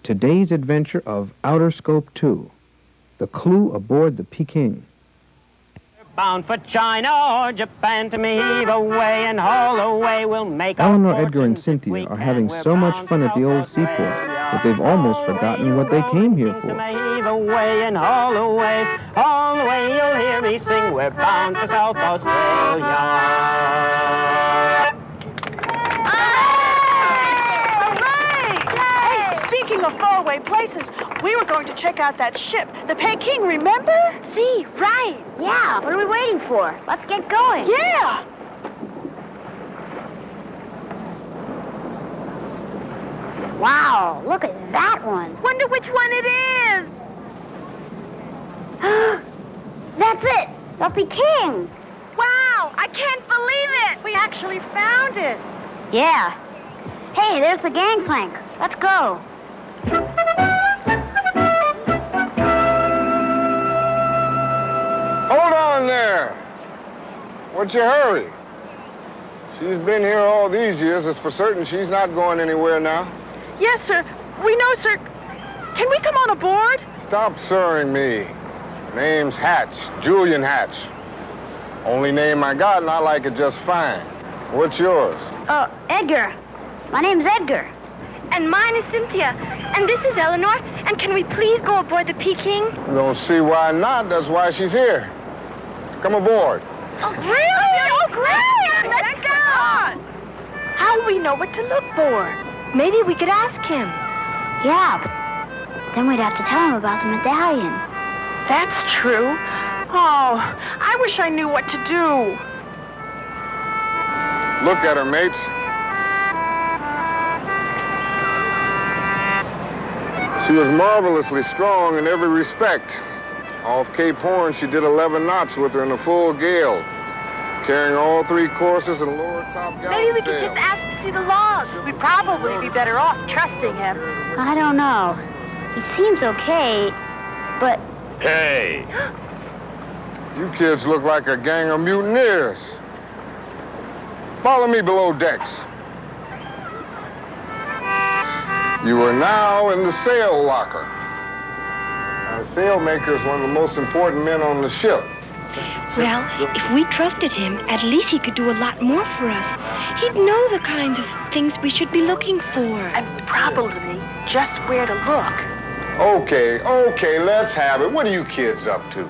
today's adventure of Outerscope II, the Clue Aboard the Peking. Bound for China or Japan to me, heave away and haul away, we'll make our Eleanor, Edgar, and fortunes if Cynthia we are can. having We're so much bound fun for at the old South seaport Australia. that they've almost forgotten what they came here for. Heave away and haul away, you'll hear me sing, we're bound for South Australia. Speaking of faraway places, we were going to check out that ship, the Peking, remember? See, right. Yeah, what are we waiting for? Let's get going. Yeah! Wow, look at that one. Wonder which one it is. That's it, the Peking. Wow, I can't believe it. We actually found it. Yeah. Hey, there's the gangplank. Let's go. Hold on there. What's your hurry? She's been here all these years. It's for certain she's not going anywhere now. Yes, sir. We know, sir. Can we come on aboard? Stop sirring me. Name's Hatch, Julian Hatch. Only name I got, and I like it just fine. What's yours? Edgar. My name's Edgar. And mine is Cynthia. And this is Eleanor. And can we please go aboard the Peking? Don't see why not. That's why she's here. Come aboard. Oh, really? Oh, great! Let's go! How will we know what to look for? Maybe we could ask him. Yeah, but then we'd have to tell him about the medallion. That's true. Oh, I wish I knew what to do. Look at her, mates. She was marvelously strong in every respect. Off Cape Horn, she did 11 knots with her in a full gale, carrying all 3 courses and lower top gallant Maybe we could sail. just ask to see the log. We'd probably be better off trusting him. I don't know. He seems okay, but... Hey! You kids look like a gang of mutineers. Follow me below decks. You are now in the sail locker. Now, the sailmaker is one of the most important men on the ship. Well, if we trusted him, at least he could do a lot more for us. He'd know the kinds of things we should be looking for. And probably just where to look. Okay, let's have it. What are you kids up to?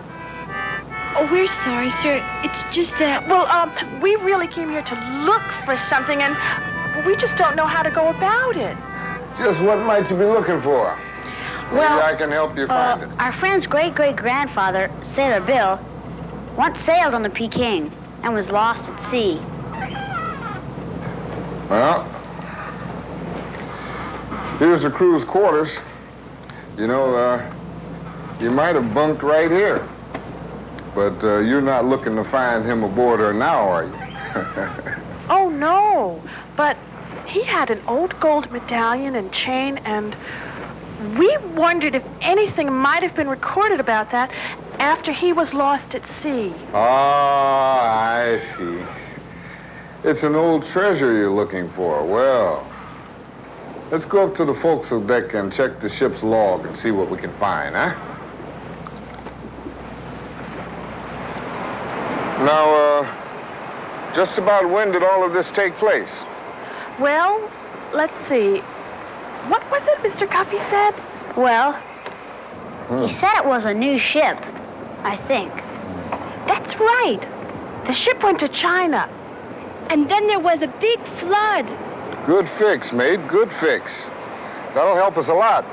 Oh, we're sorry, sir. It's just that... Well, we really came here to look for something, and we just don't know how to go about it. Just what might you be looking for? Maybe Well, I can help you find it. Our friend's great-great-grandfather, Sailor Bill, once sailed on the Peking and was lost at sea. Well, here's the crew's quarters. You know, you might have bunked right here. But you're not looking to find him aboard her now, are you? Oh, no. But he had an old gold medallion and chain, and we wondered if anything might have been recorded about that after he was lost at sea. Ah, I see. It's an old treasure you're looking for. Well, let's go up to the forecastle deck and check the ship's log and see what we can find, huh? Now, just about when did all of this take place? Well, let's see. What was it Mr. Cuffey said? Well, he said it was a new ship, I think. That's right. The ship went to China. And then there was a big flood. Good fix, mate. Good fix. That'll help us a lot.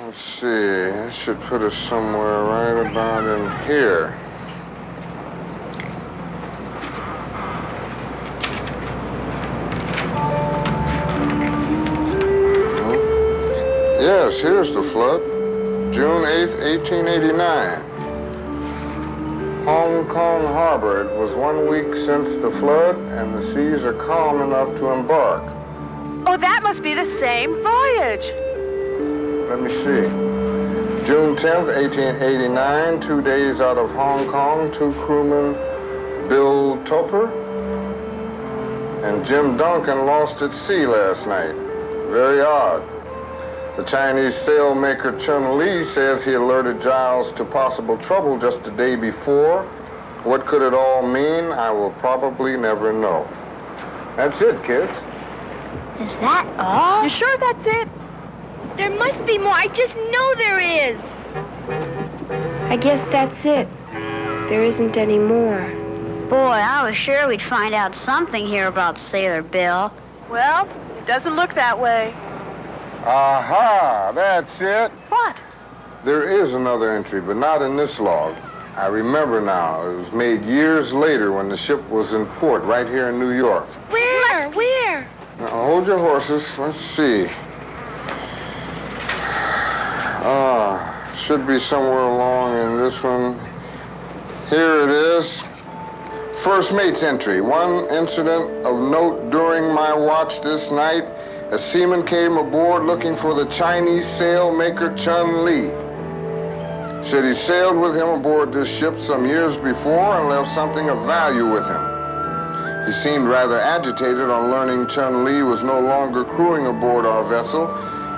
Let's see. That should put us somewhere right about in here. Yes, here's the flood. June 8th, 1889. Hong Kong Harbor. It was 1 week since the flood, and the seas are calm enough to embark. Oh, that must be the same voyage. Let me see. June 10th, 1889, 2 days out of Hong Kong, 2 crewmen, Bill Topper and Jim Duncan, lost at sea last night. Very odd. The Chinese sailmaker Chun Li says he alerted Giles to possible trouble just the day before. What could it all mean? I will probably never know. That's it, kids. Is that all? You sure that's it? There must be more. I just know there is. I guess that's it. There isn't any more. Boy, I was sure we'd find out something here about Sailor Bill. Well, it doesn't look that way. Aha, that's it. What? There is another entry, but not in this log. I remember now. It was made years later when the ship was in port right here in New York. Where? Where? Now, hold your horses. Let's see. Should be somewhere along in this one. Here it is. First mate's entry. One incident of note during my watch this night. A seaman came aboard looking for the Chinese sailmaker Chun Li. Said he sailed with him aboard this ship some years before and left something of value with him. He seemed rather agitated on learning Chun Li was no longer crewing aboard our vessel.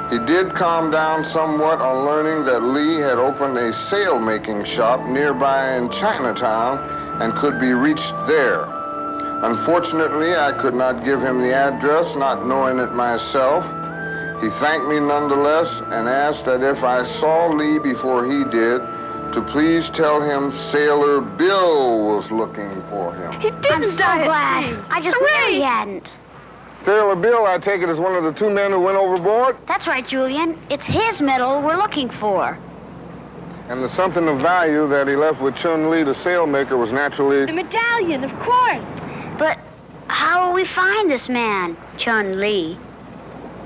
He did calm down somewhat on learning that Li had opened a sail-making shop nearby in Chinatown and could be reached there. Unfortunately, I could not give him the address, not knowing it myself. He thanked me nonetheless and asked that if I saw Li before he did, to please tell him Sailor Bill was looking for him. He didn't I'm so die at glad. sea. I just knew he hadn't. Sailor Bill, I take it, is one of the two men who went overboard? That's right, Julian. It's his medal we're looking for. And the something of value that he left with Chun Li, the sailmaker, was naturally... The medallion, of course. But how will we find this man, Chun Li?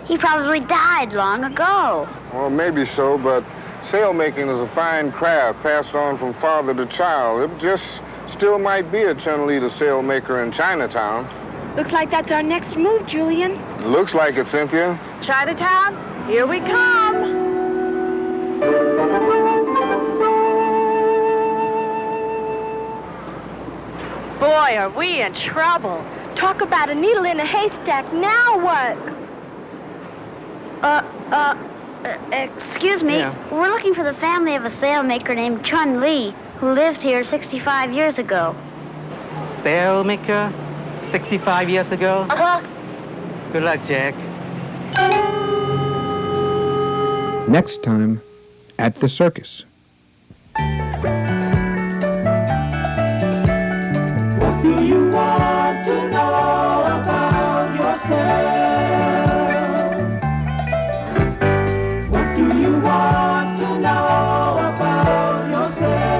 He probably died long ago. Well, maybe so, but sailmaking is a fine craft passed on from father to child. It just still might be a Chun Li, the sailmaker in Chinatown. Looks like that's our next move, Julian. Looks like it, Cynthia. Chinatown, here we come. Boy, are we in trouble. Talk about a needle in a haystack. Now what? Excuse me. Yeah. We're looking for the family of a sailmaker named Chun Li, who lived here 65 years ago. Sailmaker? 65 years ago? Uh-huh. Good luck, Jack. Next time, at the circus. What do you want to know about yourself? What do you want to know about yourself?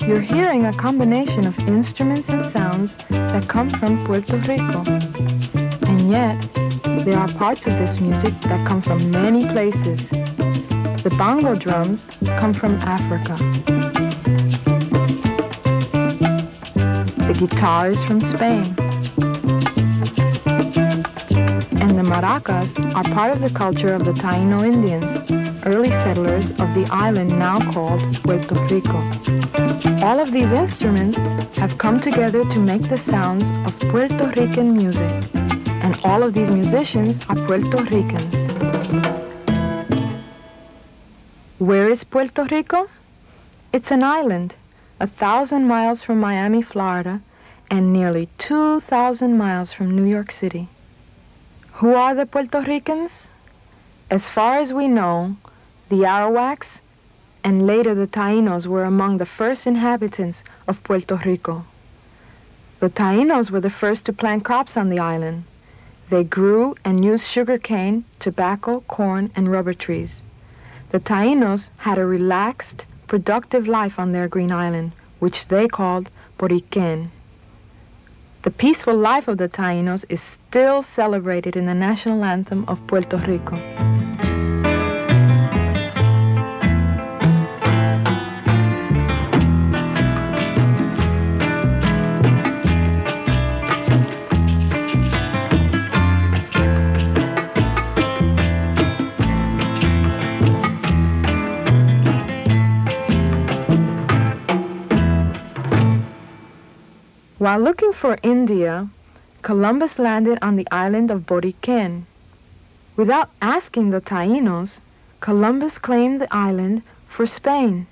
You're hearing a combination of instruments and sounds that come from Puerto Rico. And yet, there are parts of this music that come from many places. The bongo drums come from Africa. The guitar is from Spain. And the maracas are part of the culture of the Taino Indians, early settlers of the island now called Puerto Rico. All of these instruments have come together to make the sounds of Puerto Rican music, and all of these musicians are Puerto Ricans. Where is Puerto Rico? It's an island, 1,000 miles from Miami, Florida, and nearly 2,000 miles from New York City. Who are the Puerto Ricans? As far as we know, the Arawaks and later the Tainos were among the first inhabitants of Puerto Rico. The Tainos were the first to plant crops on the island. They grew and used sugarcane, tobacco, corn, and rubber trees. The Tainos had a relaxed, productive life on their green island, which they called Pecan. The peaceful life of the Tainos is still celebrated in the national anthem of Puerto Rico. While looking for India, Columbus landed on the island of Boriken. Without asking the Taínos, Columbus claimed the island for Spain.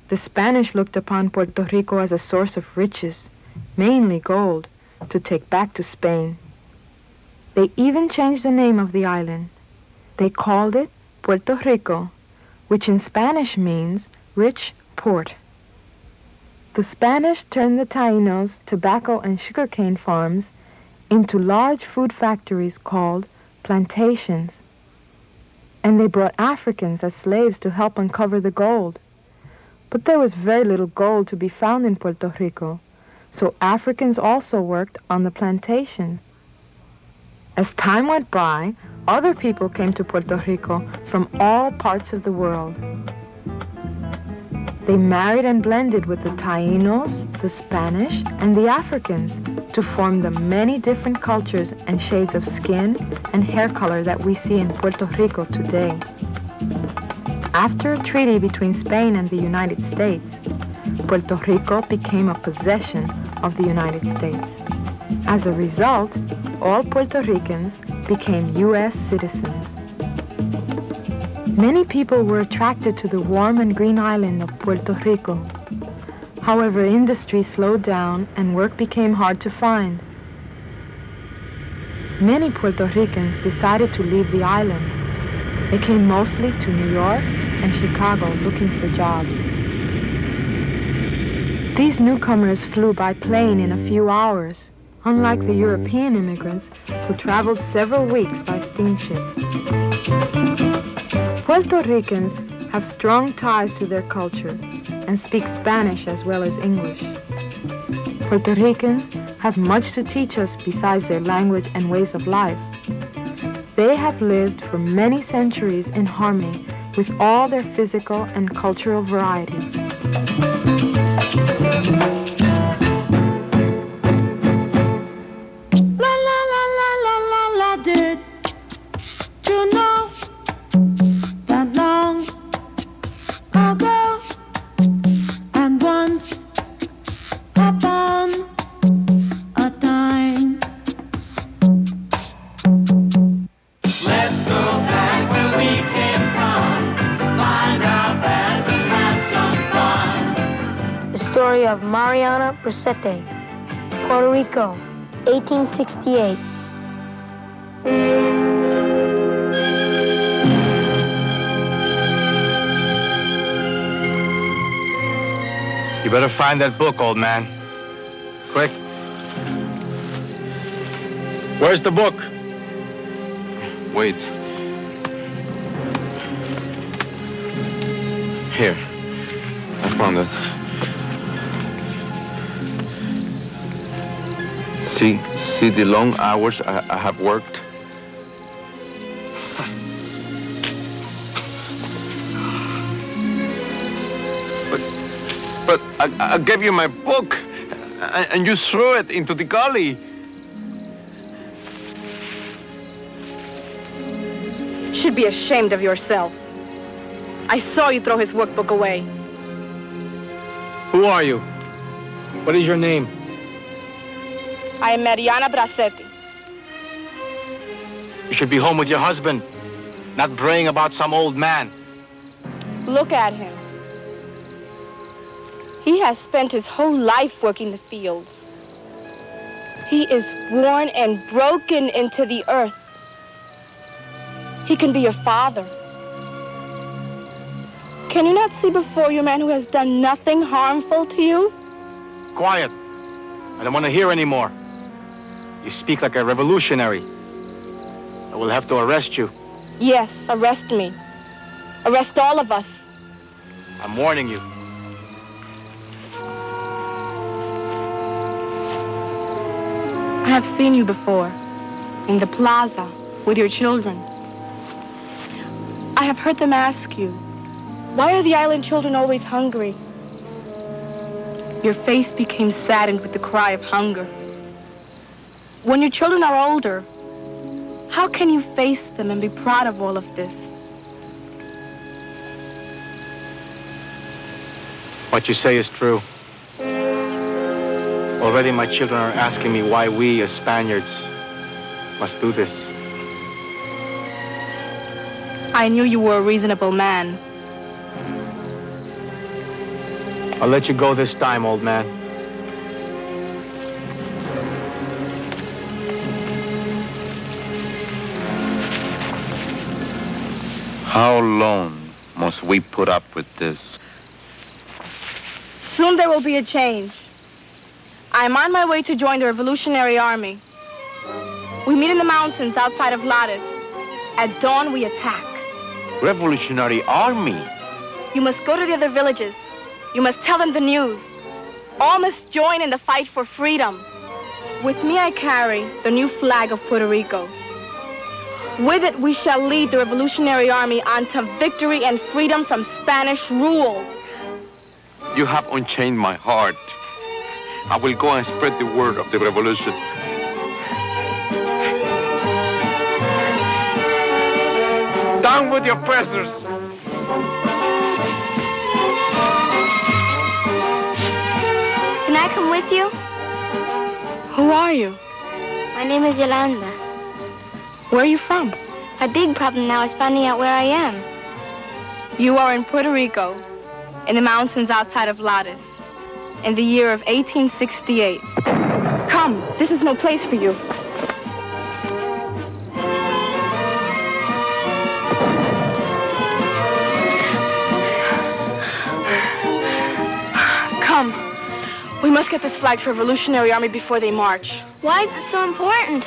The Spanish looked upon Puerto Rico as a source of riches, mainly gold, to take back to Spain. They even changed the name of the island. They called it Puerto Rico, which in Spanish means rich port. The Spanish turned the Taínos' tobacco and sugarcane farms into large food factories called plantations. And they brought Africans as slaves to help uncover the gold. But there was very little gold to be found in Puerto Rico, so Africans also worked on the plantations. As time went by, other people came to Puerto Rico from all parts of the world. They married and blended with the Taínos, the Spanish, and the Africans to form the many different cultures and shades of skin and hair color that we see in Puerto Rico today. After a treaty between Spain and the United States, Puerto Rico became a possession of the United States. As a result, all Puerto Ricans became U.S. citizens. Many people were attracted to the warm and green island of Puerto Rico. However, industry slowed down and work became hard to find. Many Puerto Ricans decided to leave the island. They came mostly to New York and Chicago looking for jobs. These newcomers flew by plane in a few hours, unlike the European immigrants who traveled several weeks by steamship. Puerto Ricans have strong ties to their culture and speak Spanish as well as English. Puerto Ricans have much to teach us besides their language and ways of life. They have lived for many centuries in harmony with all their physical and cultural variety. Of Mariana Bracetti, Puerto Rico, 1868. You better find that book, old man. Quick. Where's the book? Wait. Here. I found it. See the long hours I have worked? But I gave you my book, and you threw it into the gully. You should be ashamed of yourself. I saw you throw his workbook away. Who are you? What is your name? I am Mariana Bracetti. You should be home with your husband, not braying about some old man. Look at him. He has spent his whole life working the fields. He is worn and broken into the earth. He can be your father. Can you not see before you a man who has done nothing harmful to you? Quiet. I don't want to hear anymore. You speak like a revolutionary. I will have to arrest you. Yes, arrest me. Arrest all of us. I'm warning you. I have seen you before, in the plaza, with your children. I have heard them ask you, why are the island children always hungry? Your face became saddened with the cry of hunger. When your children are older, how can you face them and be proud of all of this? What you say is true. Already my children are asking me why we, as Spaniards, must do this. I knew you were a reasonable man. I'll let you go this time, old man. How long must we put up with this? Soon there will be a change. I'm on my way to join the Revolutionary Army. We meet in the mountains outside of Lares. At dawn, we attack. Revolutionary Army? You must go to the other villages. You must tell them the news. All must join in the fight for freedom. With me, I carry the new flag of Puerto Rico. With it, we shall lead the Revolutionary Army on to victory and freedom from Spanish rule. You have unchained my heart. I will go and spread the word of the revolution. Down with the oppressors! Can I come with you? Who are you? My name is Yolanda. Where are you from? My big problem now is finding out where I am. You are in Puerto Rico, in the mountains outside of Lares, in the year of 1868. Come, this is no place for you. Come, we must get this flag to Revolutionary Army before they march. Why is it so important?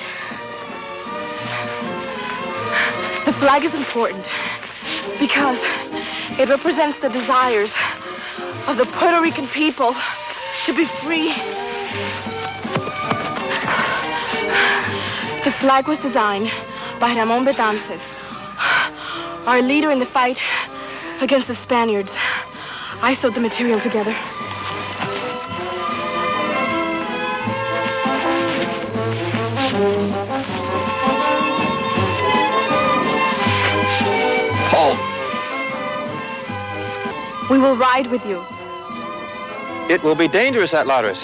The flag is important because it represents the desires of the Puerto Rican people to be free. The flag was designed by Ramon Betances, our leader in the fight against the Spaniards. I sewed the material together. Halt! We will ride with you. It will be dangerous at Lares.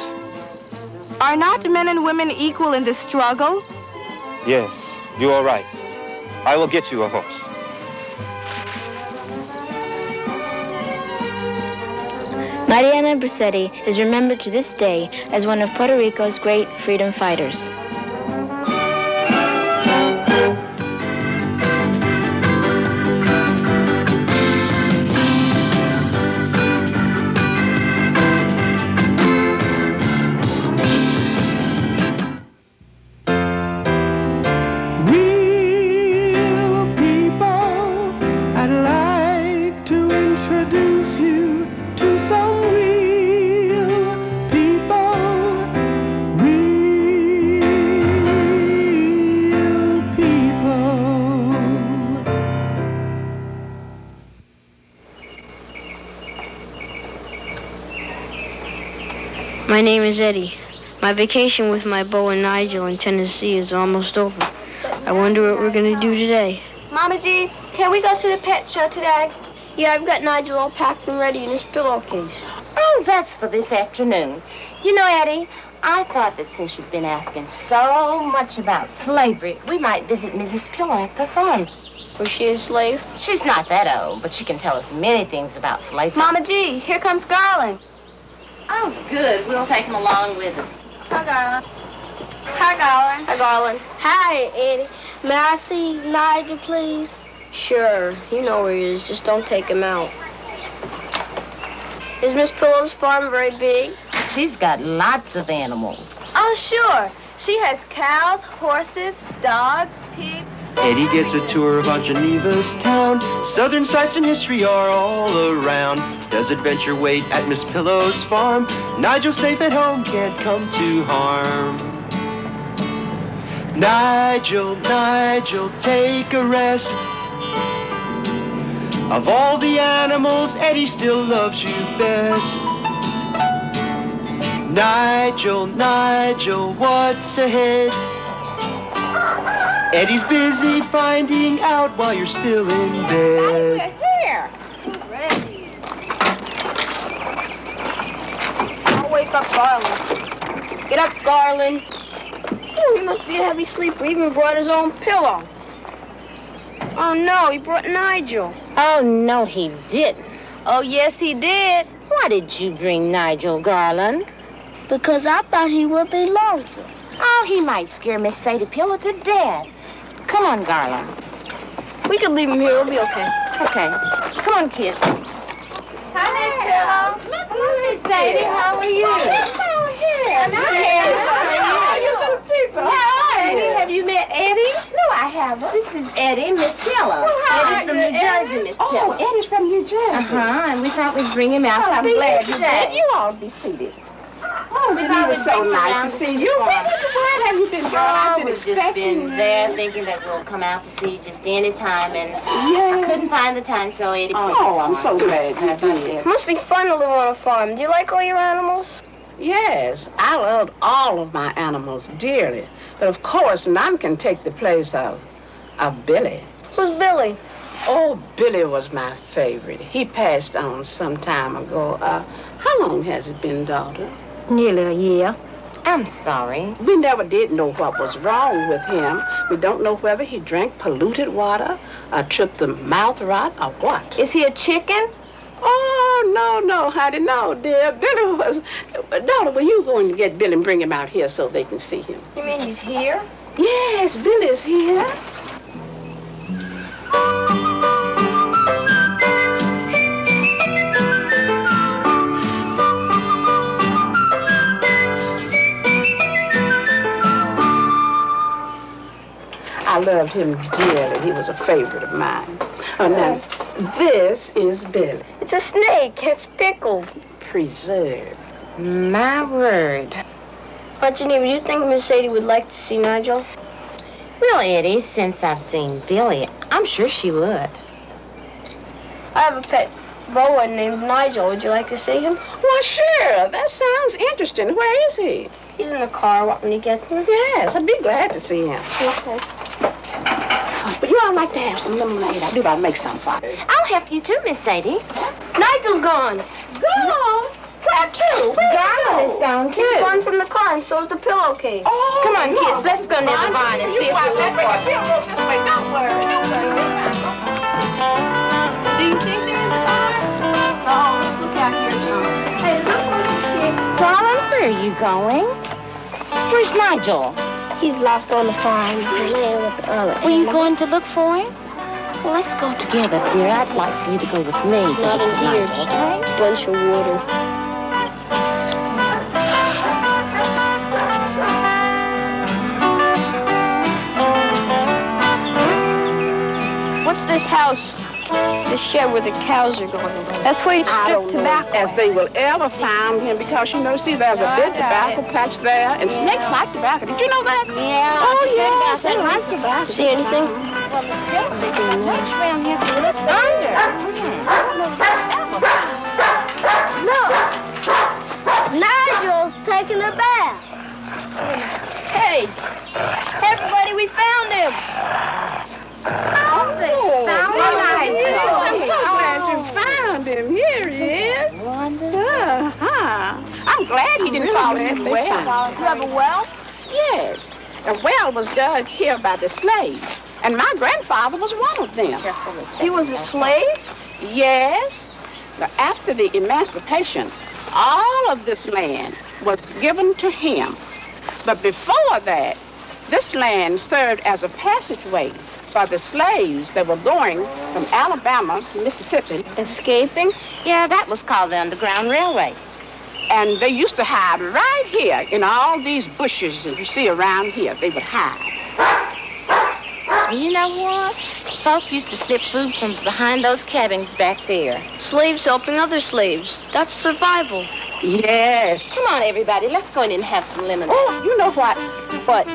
Are not men and women equal in this struggle? Yes, you are right. I will get you a horse. Mariana Bracetti is remembered to this day as one of Puerto Rico's great freedom fighters. My name is Eddie. My vacation with my beau and Nigel in Tennessee is almost over. I wonder what we're going to do today. Mama G, can we go to the pet show today? Yeah, I've got Nigel all packed and ready in his pillowcase. Oh, that's for this afternoon. You know, Eddie, I thought that since you've been asking so much about slavery, we might visit Mrs. Pillow at the farm. Was she a slave? She's not that old, but she can tell us many things about slavery. Mama G, here comes Garland. Oh, good. We'll take him along with us. Hi, Garland. Hi, Garland. Hi, Garland. Hi, Eddie. May I see Nigel, please? Sure. You know where he is. Just don't take him out. Is Miss Pillow's farm very big? She's got lots of animals. Oh, sure. She has cows, horses, dogs, pigs. Eddie gets a tour of Aunt Geneva's town. Southern sights and history are all around. Does adventure wait at Miss Pillow's farm? Nigel safe at home, can't come to harm. Nigel, Nigel, take a rest. Of all the animals, Eddie still loves you best. Nigel, Nigel, what's ahead? Eddie's busy finding out while you're still in bed. We're here. We're ready. I'll wake up Garland. Get up, Garland. Oh, he must be a heavy sleeper. He even brought his own pillow. Oh, no, he brought Nigel. Oh, no, he didn't. Oh, yes, he did. Why did you bring Nigel, Garland? Because I thought he would be lonesome. Oh, he might scare Miss Sadie Pillow to death. Come on, Garland. We can leave him here. We'll be okay. Okay. Come on, kids. Hi, Pillow. Hello, Miss Sadie. How are you? Oh, here. How are you little people? Hi, Eddie. Have you met Eddie? No, I haven't. This is Eddie, Miss Pillow. hi, Eddie's from New Jersey, Miss Pillow. Eddie's from New Jersey. Uh-huh, and we thought we'd bring him out Well, to I'm see glad you you today. did. You all be seated. Oh, We it thought was we'd so bring you nice around to see see you. the Where farm. have you been going? I've been We've just expecting been there thinking that we'll come out to see you just any time, and I couldn't find the time, so Eddie said, Oh, I'm so glad you did. It must be fun to live on a farm. Do you like all your animals? Yes, I loved all of my animals dearly. But of course, none can take the place of Billy. Who's Billy? Oh, Billy was my favorite. He passed on some time ago. How long has it been, daughter? Nearly a year. I'm sorry. We never did know what was wrong with him. We don't know whether he drank polluted water or tripped the mouth rot or what. Is he a chicken? Oh, no, honey, no, dear. Billy was... Daughter, when you going to get Billy and bring him out here so they can see him? You mean he's here? Yes, Billy's here. I loved him dearly. He was a favorite of mine. Now, this is Billy. It's a snake. It's pickled. Preserved. My word. Aunt Geneva, do you think Miss Sadie would like to see Nigel? Well, Eddie, since I've seen Billy, I'm sure she would. I have a pet boa named Nigel. Would you like to see him? Well, sure. That sounds interesting. Where is he? He's in the car when you get here. Yes, I'd be glad to see him. Okay. But you all like to have some lemonade. I believe I'll make some for you. I'll help you too, Miss Sadie. Nigel's gone. Gone? Where to? Garland is gone too. He's gone from the car, and so's the pillowcase. Oh, Come on, kids, let's go near the barn and see if we'll look for him. This way. Don't worry. Do you think they're in the car? Oh, let's look out here some. Hey, look what's this kid. Garland, where are you going? Where's Nigel? He's lost on the farm. Were you going to look for him? Well, let's go together, dear. I'd like for you to go with me. Not in here, Nigel, just okay? a bunch of water. What's this house? This shed where the cows are going. That's where you strip tobacco. As they will ever find him because, see, there's a big tobacco patch there, and snakes like tobacco. Did you know that? Yeah. Oh, yes, they like tobacco. See anything? Well, Miss Pillow, they do much around here to look under. Look! Nigel's taking a bath. Hey! Everybody, we found him! Oh, found Nigel. I'm so glad you found him. Here he is. I'm glad he didn't fall in the well. Do you have a well? Yes. The well was dug here by the slaves, and my grandfather was one of them. He was a slave? Yes. But after the emancipation, all of this land was given to him. But before that, this land served as a passageway for the slaves that were going from Alabama to Mississippi. Escaping? Yeah, that was called the Underground Railway. And they used to hide right here in all these bushes that you see around here. They would hide. You know what? Folk used to slip food from behind those cabins back there. Slaves helping other slaves. That's survival. Yes. Come on, everybody. Let's go in and have some lemonade. Oh, you know what? But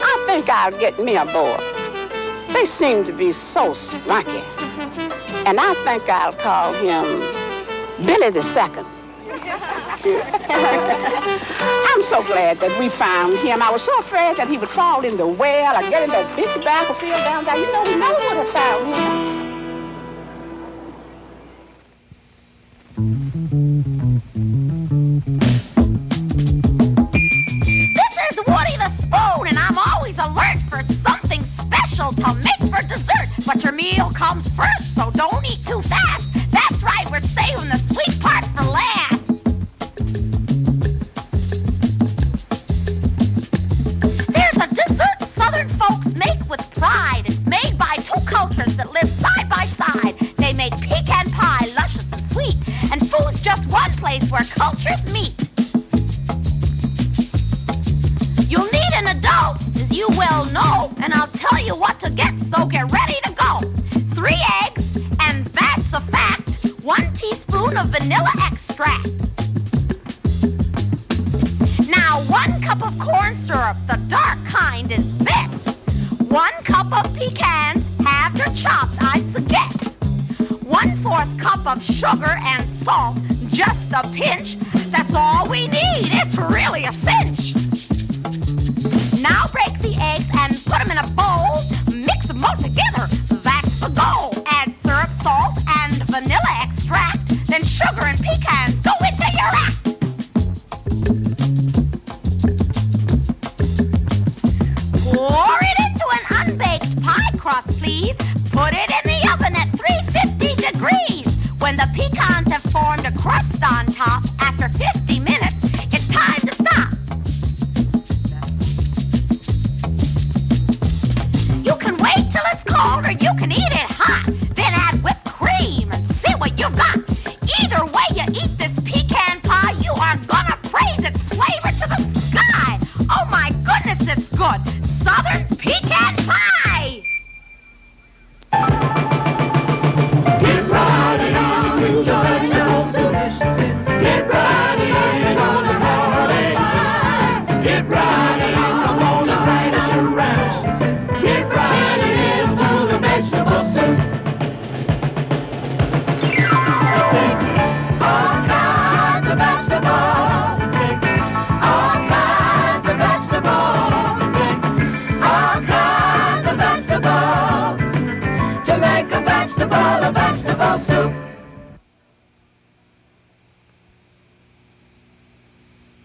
I think I'll get me a boy. They seem to be so spunky. And I think I'll call him Billy the Second. I'm so glad that we found him. I was so afraid that he would fall in the well or get in that big tobacco field down there. We never would have found him. first, so don't eat too fast. That's right, we're saving the sweet part for last. There's a dessert Southern folks make with pride. It's made by two cultures that live side by side. They make pecan pie, luscious and sweet, and food's just one place where cultures meet. You'll need an adult, as you well know, and I'll tell you what to get, so get ready to go. 3 eggs, and that's a fact, 1 teaspoon of vanilla extract. Now 1 cup of corn syrup, the dark kind is best. 1 cup of pecans, halved or chopped, I'd suggest. 1/4 cup of sugar and salt, just a pinch, that's all we need, it's really a cinch. Now break the eggs and put them in a bowl. Mix them all together, that's the goal. Add syrup, salt, and vanilla extract. Then sugar and pecans go into your rack. Pour it into an unbaked pie crust, please. Put it in the oven at 350 degrees. When the pecans have formed a crust on top, after 50 minutes, it's time to stop. You can wait till it's cold or you can eat it hot. Then add whipped cream and see what you've got. Either way you eat this pecan pie, you are gonna praise its flavor to the sky. Oh my goodness, it's good. Southern pecan pie! Get right in with your vegetables, delicious things. Get right in on the morning. Get right in, come on and bring us around.